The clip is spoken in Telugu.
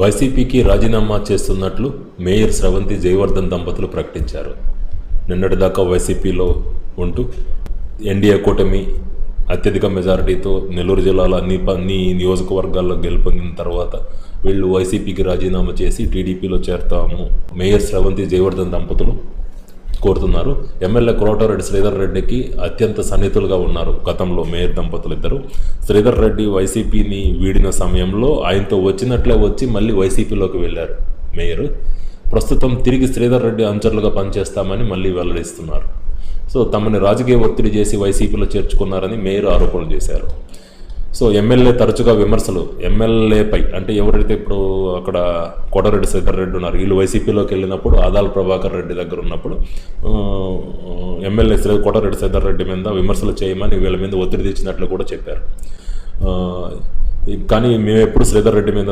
వైసీపీకి రాజీనామా చేస్తున్నట్లు మేయర్ స్రవంతి జయవర్ధన్ దంపతులు ప్రకటించారు. నిన్నటిదాకా వైసీపీలో ఉంటూ ఎన్డీఏ కూటమి అత్యధిక మెజారిటీతో నెల్లూరు జిల్లాలో అన్ని నియోజకవర్గాల్లో గెలుపొందిన తర్వాత వీళ్ళు వైసీపీకి రాజీనామా చేసి టీడీపీలో చేరతాము మేయర్ స్రవంతి జయవర్ధన్ దంపతులు కోరుతున్నారు. ఎమ్మెల్యే కోటరెడ్డి శ్రీధర్ రెడ్డికి అత్యంత సన్నిహితులుగా ఉన్నారు గతంలో మేయర్ దంపతులు ఇద్దరు. శ్రీధర్ రెడ్డి వైసీపీని వీడిన సమయంలో ఆయనతో వచ్చినట్లే వచ్చి మళ్ళీ వైసీపీలోకి వెళ్ళారు మేయర్. ప్రస్తుతం తిరిగి శ్రీధర్ రెడ్డి అనుచరులుగా పనిచేస్తామని మళ్ళీ వెల్లడిస్తున్నారు. సో తమని రాజకీయ ఒత్తిడి చేసి వైసీపీలో చేర్చుకున్నారని మేయర్ ఆరోపణలు చేశారు. సో ఎమ్మెల్యే తరచుగా విమర్శలు ఎమ్మెల్యేపై, అంటే ఎవరైతే ఇప్పుడు అక్కడ కోటరెడ్డి శ్రీధర్ రెడ్డి ఉన్నారు, వీళ్ళు వైసీపీలోకి వెళ్ళినప్పుడు ఆదాల ప్రభాకర్ రెడ్డి దగ్గర ఉన్నప్పుడు ఎమ్మెల్యే కోటరెడ్డి శ్రీధర్ రెడ్డి మీద విమర్శలు చేయమని వీళ్ళ మీద ఒత్తిడి తెచ్చినట్లు కూడా చెప్పారు. కానీ మేము ఎప్పుడు శ్రీధర్ రెడ్డి మీద